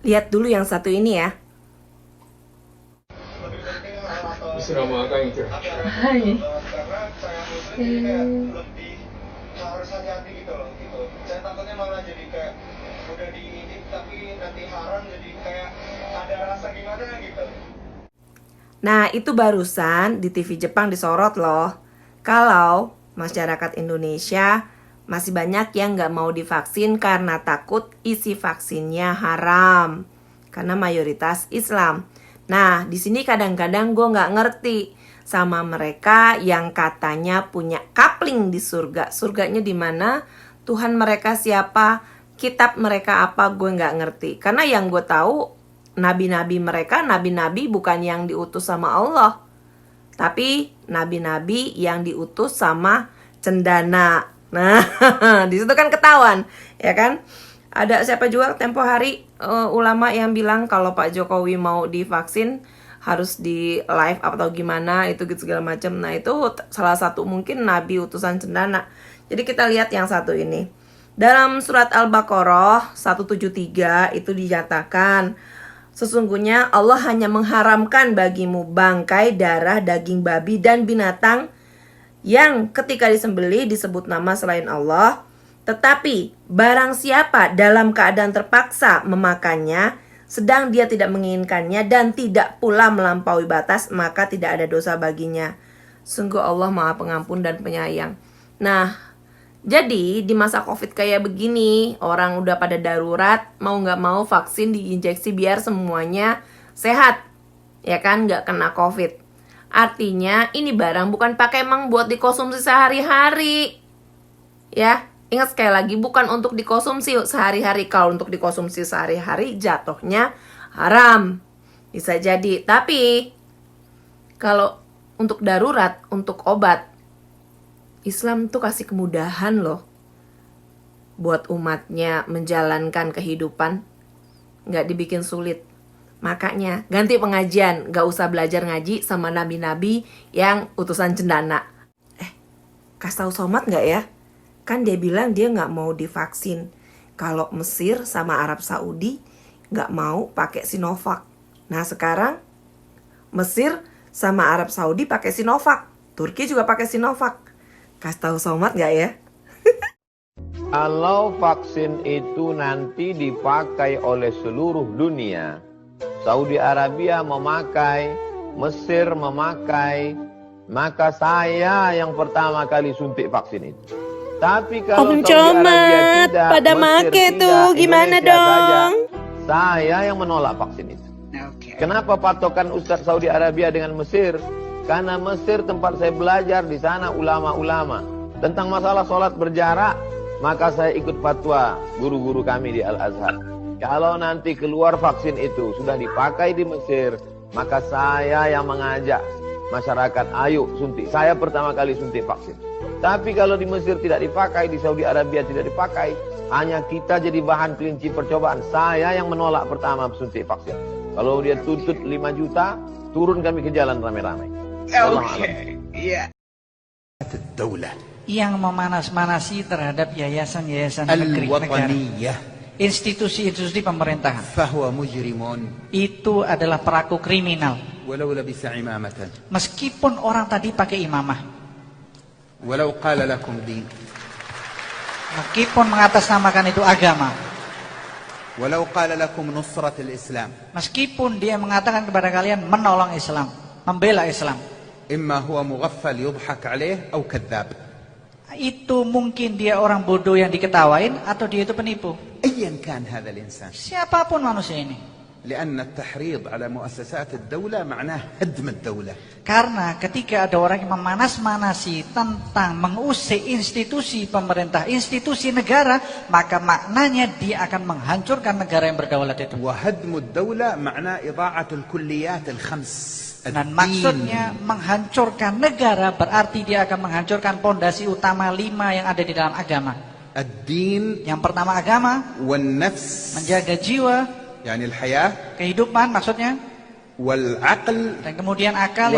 Lihat dulu yang satu ini ya. Hai. Harus hati-hati gitu loh, gitu. Saya takutnya malah jadi kayak udah diindik tapi nanti haram, jadi kayak ada rasa gimana gitu. Nah, itu barusan di TV Jepang disorot loh. Kalau masyarakat Indonesia masih banyak yang nggak mau divaksin karena takut isi vaksinnya haram. Karena mayoritas Islam. Nah, di sini kadang-kadang gue nggak ngerti sama mereka yang katanya punya kapling di surga. Surganya di mana? Tuhan mereka siapa? Kitab mereka apa? Gue nggak ngerti. Karena yang gue tahu nabi-nabi mereka, nabi-nabi bukan yang diutus sama Allah, tapi nabi-nabi yang diutus sama cendana. Nah, di situ kan ketahuan, ya kan? Ada siapa juga tempo hari ulama yang bilang kalau Pak Jokowi mau divaksin harus di live atau gimana itu gitu segala macam. Nah, itu salah satu mungkin nabi utusan cendana. Jadi kita lihat yang satu ini. Dalam surat Al-Baqarah 173 itu dinyatakan, sesungguhnya Allah hanya mengharamkan bagimu bangkai, darah, daging babi, dan binatang yang ketika disembelih disebut nama selain Allah. Tetapi barang siapa dalam keadaan terpaksa memakannya, sedang dia tidak menginginkannya dan tidak pula melampaui batas, maka tidak ada dosa baginya. Sungguh Allah Maha Pengampun dan Penyayang. Nah, jadi di masa COVID kayak begini, orang udah pada darurat, mau nggak mau vaksin diinjeksi biar semuanya sehat, ya kan, nggak kena COVID. Artinya ini barang bukan pakai emang buat dikonsumsi sehari-hari, ya. Ingat sekali lagi, bukan untuk dikonsumsi sehari-hari. Kalau untuk dikonsumsi sehari-hari jatuhnya haram, bisa jadi. Tapi kalau untuk darurat, untuk obat, Islam tuh kasih kemudahan loh buat umatnya menjalankan kehidupan, nggak dibikin sulit. Makanya ganti pengajian, nggak usah belajar ngaji sama nabi-nabi yang utusan cendana. Kasih tahu Somad nggak ya? Kan dia bilang dia nggak mau divaksin. Kalau Mesir sama Arab Saudi nggak mau pakai Sinovac. Nah sekarang Mesir sama Arab Saudi pakai Sinovac, Turki juga pakai Sinovac. Kasih tahu Somad nggak ya? Kalau vaksin itu nanti dipakai oleh seluruh dunia, Saudi Arabia memakai, Mesir memakai, maka saya yang pertama kali suntik vaksin itu. Tapi kalau Om Saudi Arabia Comat, tidak, pada Mesir make tidak, tuh, gimana Indonesia saja, dong? saya yang menolak vaksin itu. Kenapa patokan Ustadz Saudi Arabia dengan Mesir? Karena Mesir tempat saya belajar, di sana ulama-ulama. Tentang masalah sholat berjarak, maka saya ikut fatwa guru-guru kami di Al-Azhar. Kalau nanti keluar vaksin itu sudah dipakai di Mesir, maka saya yang mengajak masyarakat, ayo suntik. Saya pertama kali suntik vaksin. Tapi kalau di Mesir tidak dipakai, di Saudi Arabia tidak dipakai, hanya kita jadi bahan kelinci percobaan. Saya yang menolak pertama suntik vaksin. Kalau dia tuntut 5 juta, turun kami ke jalan ramai-ramai. Oke, iya. Yang memanas-manasi terhadap yayasan-yayasan negeri negara, institusi-institusi pemerintahan, itu adalah pelaku kriminal. Meskipun orang tadi pakai imamah, meskipun mengatasnamakan itu agama, meskipun dia mengatakan kepada kalian menolong Islam, membela Islam, itu mungkin dia orang bodoh yang diketawain atau dia itu penipu. Siapapun manusia ini. Karena ketika ada orang yang memanas-manasi tentang mengusik institusi pemerintah, institusi negara, maka maknanya dia akan menghancurkan negara yang berdaulat itu. Dan maksudnya menghancurkan negara berarti dia akan menghancurkan pondasi utama 5 yang ada di dalam agama. Yang pertama agama, menjaga jiwa, kehidupan maksudnya, dan kemudian akal,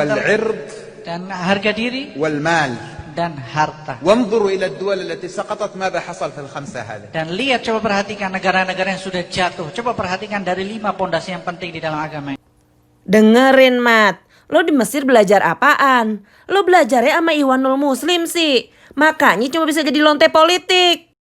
dan harga diri, dan harta. وانظروا إلى الدول التي سقطت ماذا حصل في الخمسة هذه. Dan lihat, coba perhatikan negara-negara yang sudah jatuh. Coba perhatikan dari 5 pondasi yang penting di dalam agama. Dengerin, Mat. Lo di Mesir belajar apaan? Lo belajarnya sama Ikhwanul Muslim sih. Makanya cuma bisa jadi lonte politik.